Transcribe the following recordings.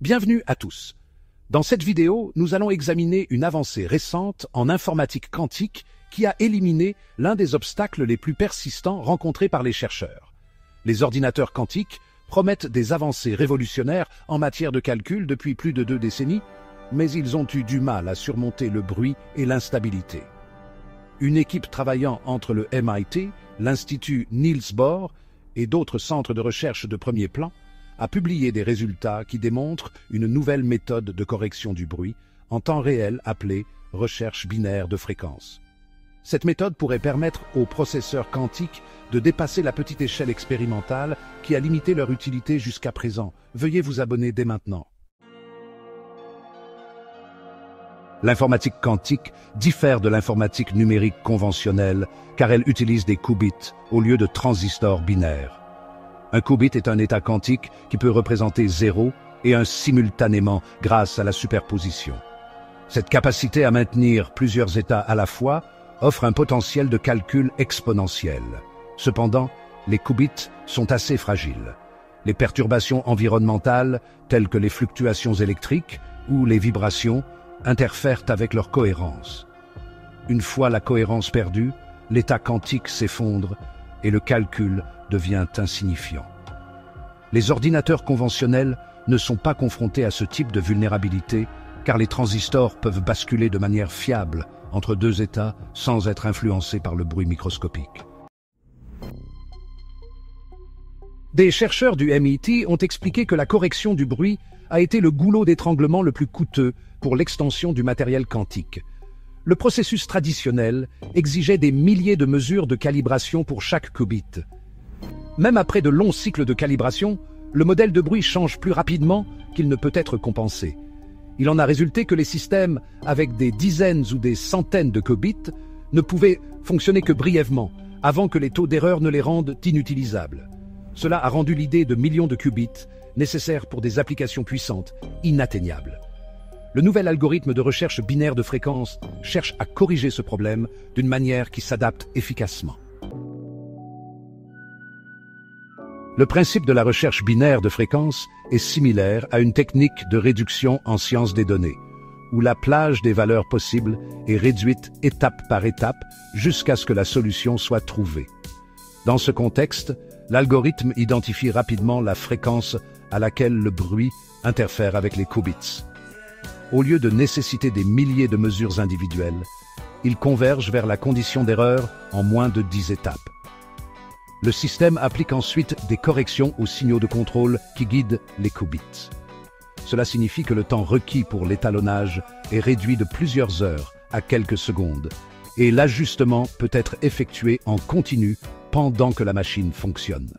Bienvenue à tous. Dans cette vidéo, nous allons examiner une avancée récente en informatique quantique qui a éliminé l'un des obstacles les plus persistants rencontrés par les chercheurs. Les ordinateurs quantiques promettent des avancées révolutionnaires en matière de calcul depuis plus de 2 décennies, mais ils ont eu du mal à surmonter le bruit et l'instabilité. Une équipe travaillant entre le MIT, l'Institut Niels Bohr et d'autres centres de recherche de premier plan a publié des résultats qui démontrent une nouvelle méthode de correction du bruit en temps réel appelée recherche binaire de fréquence. Cette méthode pourrait permettre aux processeurs quantiques de dépasser la petite échelle expérimentale qui a limité leur utilité jusqu'à présent. Veuillez vous abonner dès maintenant. L'informatique quantique diffère de l'informatique numérique conventionnelle car elle utilise des qubits au lieu de transistors binaires. Un qubit est un état quantique qui peut représenter 0 et 1 simultanément grâce à la superposition. Cette capacité à maintenir plusieurs états à la fois offre un potentiel de calcul exponentiel. Cependant, les qubits sont assez fragiles. Les perturbations environnementales, telles que les fluctuations électriques ou les vibrations, interfèrent avec leur cohérence. Une fois la cohérence perdue, l'état quantique s'effondre et le calcul devient insignifiant. Les ordinateurs conventionnels ne sont pas confrontés à ce type de vulnérabilité car les transistors peuvent basculer de manière fiable entre 2 états sans être influencés par le bruit microscopique. Des chercheurs du MIT ont expliqué que la correction du bruit a été le goulot d'étranglement le plus coûteux pour l'extension du matériel quantique. Le processus traditionnel exigeait des milliers de mesures de calibration pour chaque qubit. Même après de longs cycles de calibration, le modèle de bruit change plus rapidement qu'il ne peut être compensé. Il en a résulté que les systèmes avec des dizaines ou des centaines de qubits ne pouvaient fonctionner que brièvement, avant que les taux d'erreur ne les rendent inutilisables. Cela a rendu l'idée de millions de qubits, nécessaires pour des applications puissantes, inatteignable. Le nouvel algorithme de recherche binaire de fréquence cherche à corriger ce problème d'une manière qui s'adapte efficacement. Le principe de la recherche binaire de fréquence est similaire à une technique de réduction en sciences des données, où la plage des valeurs possibles est réduite étape par étape jusqu'à ce que la solution soit trouvée. Dans ce contexte, l'algorithme identifie rapidement la fréquence à laquelle le bruit interfère avec les qubits. Au lieu de nécessiter des milliers de mesures individuelles, il converge vers la condition d'erreur en moins de 10 étapes. Le système applique ensuite des corrections aux signaux de contrôle qui guident les qubits. Cela signifie que le temps requis pour l'étalonnage est réduit de plusieurs heures à quelques secondes, et l'ajustement peut être effectué en continu pendant que la machine fonctionne.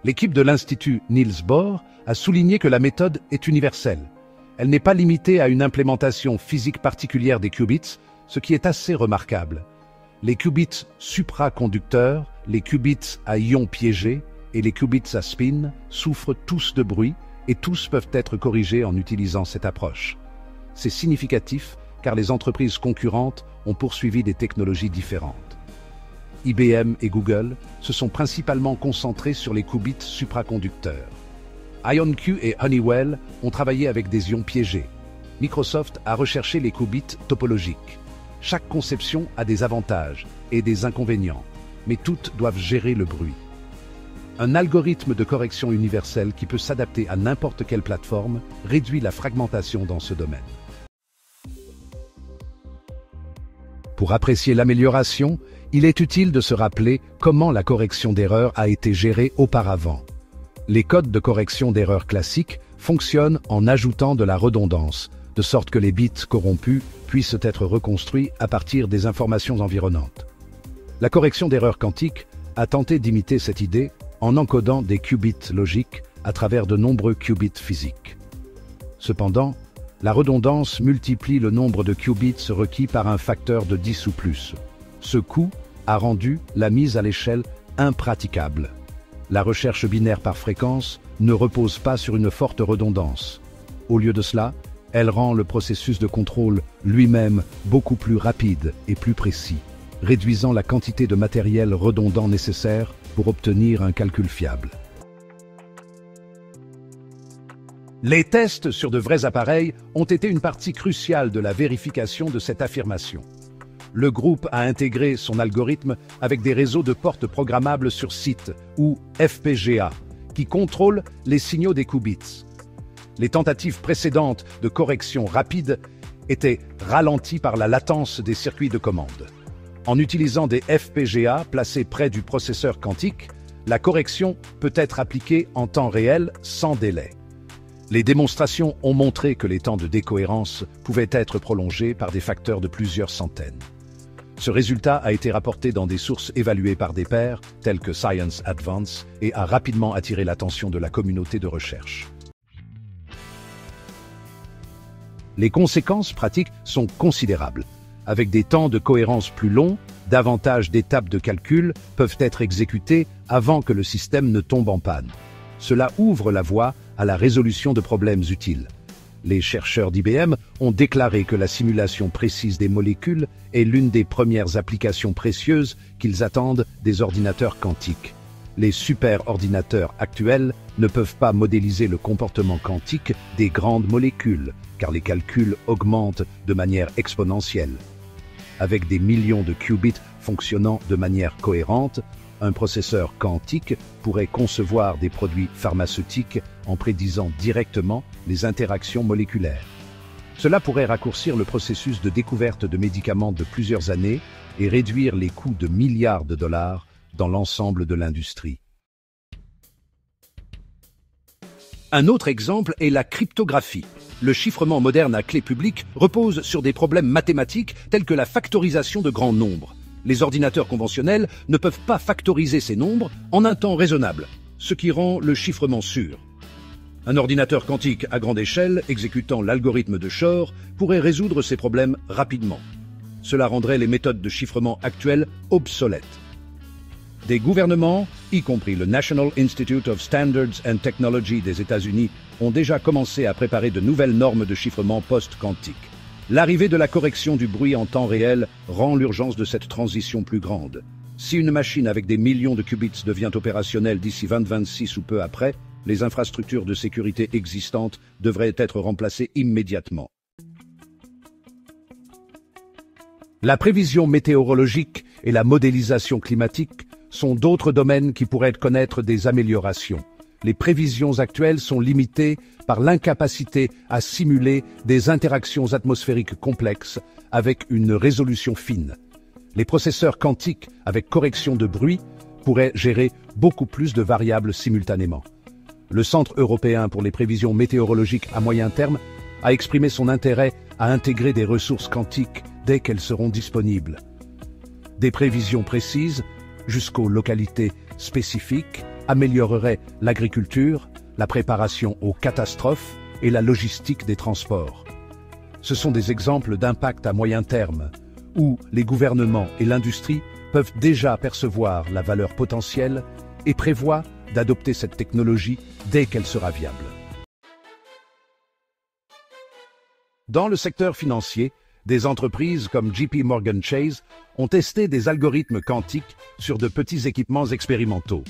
L'équipe de l'Institut Niels Bohr a souligné que la méthode est universelle. Elle n'est pas limitée à une implémentation physique particulière des qubits, ce qui est assez remarquable. Les qubits supraconducteurs, les qubits à ions piégés et les qubits à spin souffrent tous de bruit et tous peuvent être corrigés en utilisant cette approche. C'est significatif car les entreprises concurrentes ont poursuivi des technologies différentes. IBM et Google se sont principalement concentrés sur les qubits supraconducteurs. IonQ et Honeywell ont travaillé avec des ions piégés. Microsoft a recherché les qubits topologiques. Chaque conception a des avantages et des inconvénients, mais toutes doivent gérer le bruit. Un algorithme de correction universel qui peut s'adapter à n'importe quelle plateforme réduit la fragmentation dans ce domaine. Pour apprécier l'amélioration, il est utile de se rappeler comment la correction d'erreurs a été gérée auparavant. Les codes de correction d'erreurs classiques fonctionnent en ajoutant de la redondance, de sorte que les bits corrompus puissent être reconstruits à partir des informations environnantes. La correction d'erreurs quantique a tenté d'imiter cette idée en encodant des qubits logiques à travers de nombreux qubits physiques. Cependant, la redondance multiplie le nombre de qubits requis par un facteur de 10 ou plus. Ce coût a rendu la mise à l'échelle impraticable. La recherche binaire par fréquence ne repose pas sur une forte redondance. Au lieu de cela, elle rend le processus de contrôle lui-même beaucoup plus rapide et plus précis, réduisant la quantité de matériel redondant nécessaire pour obtenir un calcul fiable. Les tests sur de vrais appareils ont été une partie cruciale de la vérification de cette affirmation. Le groupe a intégré son algorithme avec des réseaux de portes programmables sur site, ou FPGA, qui contrôlent les signaux des qubits. Les tentatives précédentes de correction rapide étaient ralenties par la latence des circuits de commande. En utilisant des FPGA placés près du processeur quantique, la correction peut être appliquée en temps réel sans délai. Les démonstrations ont montré que les temps de décohérence pouvaient être prolongés par des facteurs de plusieurs centaines. Ce résultat a été rapporté dans des sources évaluées par des pairs, tels que Science Advance, et a rapidement attiré l'attention de la communauté de recherche. Les conséquences pratiques sont considérables. Avec des temps de cohérence plus longs, davantage d'étapes de calcul peuvent être exécutées avant que le système ne tombe en panne. Cela ouvre la voie à la résolution de problèmes utiles. Les chercheurs d'IBM ont déclaré que la simulation précise des molécules est l'une des premières applications précieuses qu'ils attendent des ordinateurs quantiques. Les superordinateurs actuels ne peuvent pas modéliser le comportement quantique des grandes molécules, car les calculs augmentent de manière exponentielle. Avec des millions de qubits fonctionnant de manière cohérente, un processeur quantique pourrait concevoir des produits pharmaceutiques en prédisant directement les interactions moléculaires. Cela pourrait raccourcir le processus de découverte de médicaments de plusieurs années et réduire les coûts de milliards de dollars dans l'ensemble de l'industrie. Un autre exemple est la cryptographie. Le chiffrement moderne à clé publique repose sur des problèmes mathématiques tels que la factorisation de grands nombres. Les ordinateurs conventionnels ne peuvent pas factoriser ces nombres en un temps raisonnable, ce qui rend le chiffrement sûr. Un ordinateur quantique à grande échelle, exécutant l'algorithme de Shor, pourrait résoudre ces problèmes rapidement. Cela rendrait les méthodes de chiffrement actuelles obsolètes. Des gouvernements, y compris le National Institute of Standards and Technology des États-Unis, ont déjà commencé à préparer de nouvelles normes de chiffrement post-quantique. L'arrivée de la correction du bruit en temps réel rend l'urgence de cette transition plus grande. Si une machine avec des millions de qubits devient opérationnelle d'ici 2026 ou peu après, les infrastructures de sécurité existantes devraient être remplacées immédiatement. La prévision météorologique et la modélisation climatique sont d'autres domaines qui pourraient connaître des améliorations. Les prévisions actuelles sont limitées par l'incapacité à simuler des interactions atmosphériques complexes avec une résolution fine. Les processeurs quantiques avec correction de bruit pourraient gérer beaucoup plus de variables simultanément. Le Centre européen pour les prévisions météorologiques à moyen terme a exprimé son intérêt à intégrer des ressources quantiques dès qu'elles seront disponibles. Des prévisions précises, jusqu'aux localités spécifiques, amélioreraient l'agriculture, la préparation aux catastrophes et la logistique des transports. Ce sont des exemples d'impact à moyen terme, où les gouvernements et l'industrie peuvent déjà percevoir la valeur potentielle et prévoient d'adopter cette technologie dès qu'elle sera viable. Dans le secteur financier, des entreprises comme JP Morgan Chase ont testé des algorithmes quantiques sur de petits équipements expérimentaux.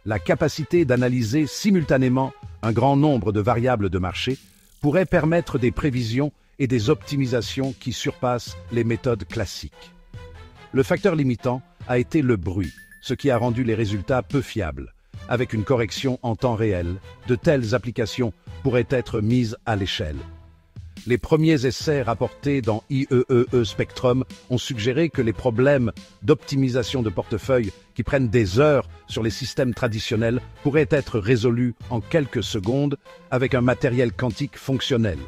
La capacité d'analyser simultanément un grand nombre de variables de marché pourrait permettre des prévisions et des optimisations qui surpassent les méthodes classiques. Le facteur limitant a été le bruit, ce qui a rendu les résultats peu fiables. Avec une correction en temps réel, de telles applications pourraient être mises à l'échelle. Les premiers essais rapportés dans IEEE Spectrum ont suggéré que les problèmes d'optimisation de portefeuille qui prennent des heures sur les systèmes traditionnels pourraient être résolus en quelques secondes avec un matériel quantique fonctionnel.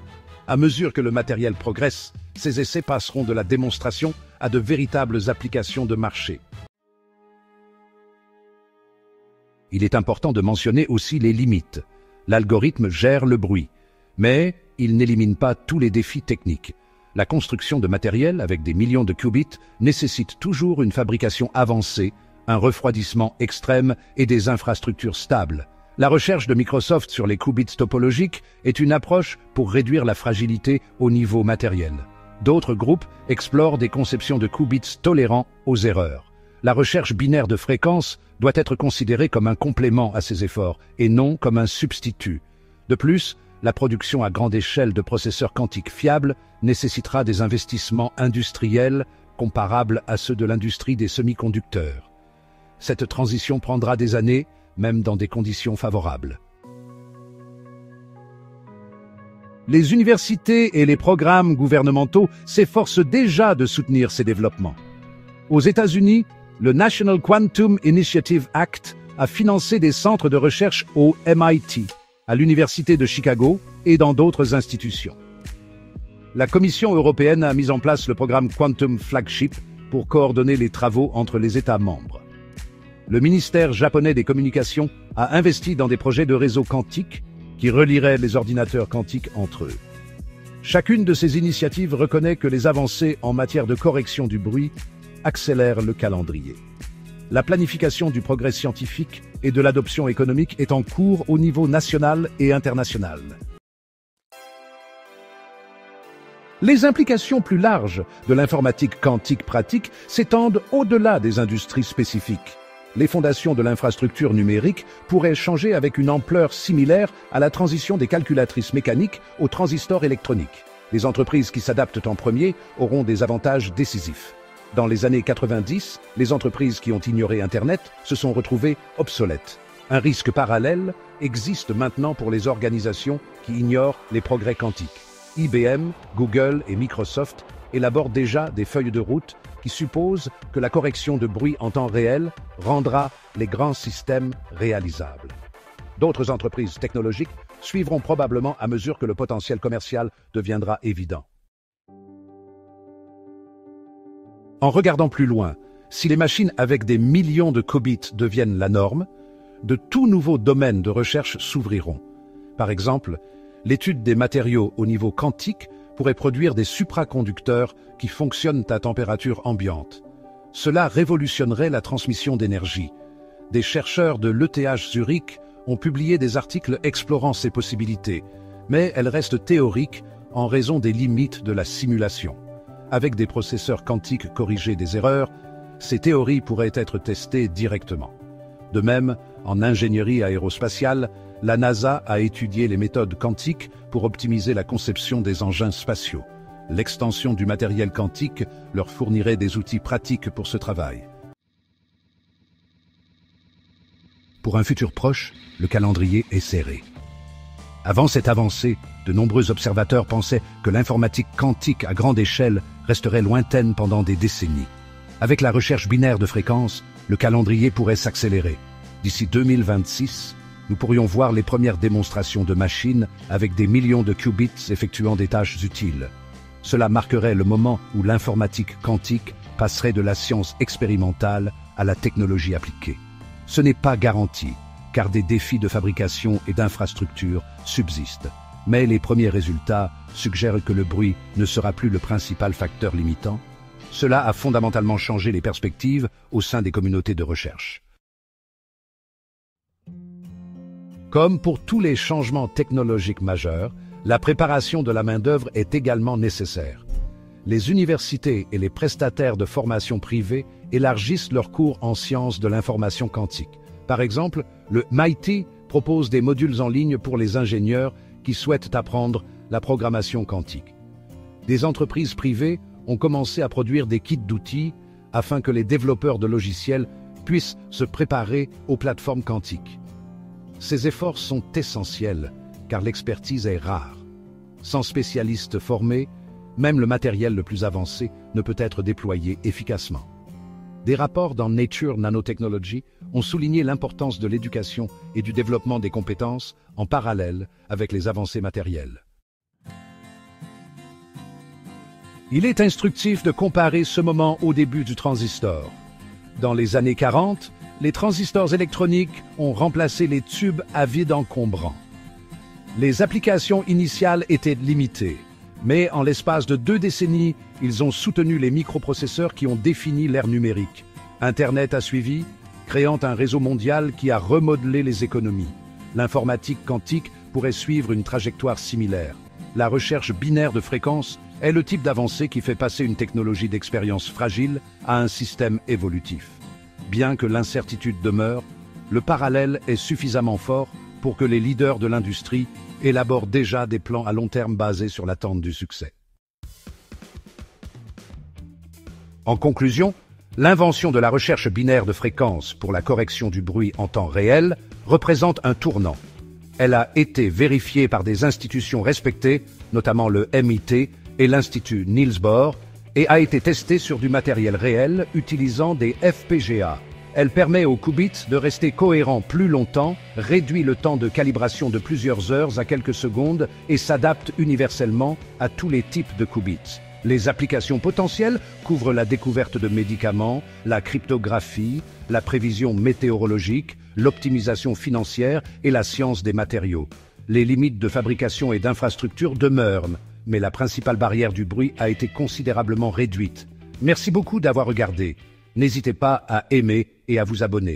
À mesure que le matériel progresse, ces essais passeront de la démonstration à de véritables applications de marché. Il est important de mentionner aussi les limites. L'algorithme gère le bruit, mais il n'élimine pas tous les défis techniques. La construction de matériel avec des millions de qubits nécessite toujours une fabrication avancée, un refroidissement extrême et des infrastructures stables. La recherche de Microsoft sur les qubits topologiques est une approche pour réduire la fragilité au niveau matériel. D'autres groupes explorent des conceptions de qubits tolérants aux erreurs. La recherche binaire de fréquences doit être considérée comme un complément à ces efforts et non comme un substitut. De plus, la production à grande échelle de processeurs quantiques fiables nécessitera des investissements industriels comparables à ceux de l'industrie des semi-conducteurs. Cette transition prendra des années, même dans des conditions favorables. Les universités et les programmes gouvernementaux s'efforcent déjà de soutenir ces développements. Aux États-Unis, le National Quantum Initiative Act a financé des centres de recherche au MIT, à l'Université de Chicago et dans d'autres institutions. La Commission européenne a mis en place le programme Quantum Flagship pour coordonner les travaux entre les États membres. Le ministère japonais des Communications a investi dans des projets de réseaux quantiques qui relieraient les ordinateurs quantiques entre eux. Chacune de ces initiatives reconnaît que les avancées en matière de correction du bruit accélèrent le calendrier. La planification du progrès scientifique et de l'adoption économique est en cours au niveau national et international. Les implications plus larges de l'informatique quantique pratique s'étendent au-delà des industries spécifiques. Les fondations de l'infrastructure numérique pourraient changer avec une ampleur similaire à la transition des calculatrices mécaniques aux transistors électroniques. Les entreprises qui s'adaptent en premier auront des avantages décisifs. Dans les années 90, les entreprises qui ont ignoré Internet se sont retrouvées obsolètes. Un risque parallèle existe maintenant pour les organisations qui ignorent les progrès quantiques. IBM, Google et Microsoft élaborent déjà des feuilles de route qui supposent que la correction de bruit en temps réel rendra les grands systèmes réalisables. D'autres entreprises technologiques suivront probablement à mesure que le potentiel commercial deviendra évident. En regardant plus loin, si les machines avec des millions de qubits deviennent la norme, de tout nouveaux domaines de recherche s'ouvriront. Par exemple, l'étude des matériaux au niveau quantique pourrait produire des supraconducteurs qui fonctionnent à température ambiante. Cela révolutionnerait la transmission d'énergie. Des chercheurs de l'ETH Zurich ont publié des articles explorant ces possibilités, mais elles restent théoriques en raison des limites de la simulation. Avec des processeurs quantiques corrigés des erreurs, ces théories pourraient être testées directement. De même, en ingénierie aérospatiale, la NASA a étudié les méthodes quantiques pour optimiser la conception des engins spatiaux. L'extension du matériel quantique leur fournirait des outils pratiques pour ce travail. Pour un futur proche, le calendrier est serré. Avant cette avancée, de nombreux observateurs pensaient que l'informatique quantique à grande échelle resterait lointaine pendant des décennies. Avec la recherche binaire de fréquences, le calendrier pourrait s'accélérer. D'ici 2026, nous pourrions voir les premières démonstrations de machines avec des millions de qubits effectuant des tâches utiles. Cela marquerait le moment où l'informatique quantique passerait de la science expérimentale à la technologie appliquée. Ce n'est pas garanti, car des défis de fabrication et d'infrastructure subsistent. Mais les premiers résultats suggèrent que le bruit ne sera plus le principal facteur limitant. Cela a fondamentalement changé les perspectives au sein des communautés de recherche. Comme pour tous les changements technologiques majeurs, la préparation de la main-d'œuvre est également nécessaire. Les universités et les prestataires de formation privée élargissent leurs cours en sciences de l'information quantique. Par exemple, le MIT propose des modules en ligne pour les ingénieurs qui souhaitent apprendre la programmation quantique. Des entreprises privées ont commencé à produire des kits d'outils afin que les développeurs de logiciels puissent se préparer aux plateformes quantiques. Ces efforts sont essentiels car l'expertise est rare. Sans spécialistes formés, même le matériel le plus avancé ne peut être déployé efficacement. Des rapports dans Nature Nanotechnology ont souligné l'importance de l'éducation et du développement des compétences en parallèle avec les avancées matérielles. Il est instructif de comparer ce moment au début du transistor. Dans les années 40, les transistors électroniques ont remplacé les tubes à vide encombrants. Les applications initiales étaient limitées, mais en l'espace de 2 décennies, ils ont soutenu les microprocesseurs qui ont défini l'ère numérique. Internet a suivi, créant un réseau mondial qui a remodelé les économies. L'informatique quantique pourrait suivre une trajectoire similaire. La recherche binaire de fréquences est le type d'avancée qui fait passer une technologie d'expérience fragile à un système évolutif. Bien que l'incertitude demeure, le parallèle est suffisamment fort pour que les leaders de l'industrie élaborent déjà des plans à long terme basés sur l'attente du succès. En conclusion, l'invention de la recherche binaire de fréquences pour la correction du bruit en temps réel représente un tournant. Elle a été vérifiée par des institutions respectées, notamment le MIT et l'Institut Niels Bohr, et a été testée sur du matériel réel utilisant des FPGA. Elle permet aux qubits de rester cohérents plus longtemps, réduit le temps de calibration de plusieurs heures à quelques secondes et s'adapte universellement à tous les types de qubits. Les applications potentielles couvrent la découverte de médicaments, la cryptographie, la prévision météorologique, l'optimisation financière et la science des matériaux. Les limites de fabrication et d'infrastructure demeurent, mais la principale barrière du bruit a été considérablement réduite. Merci beaucoup d'avoir regardé. N'hésitez pas à aimer et à vous abonner.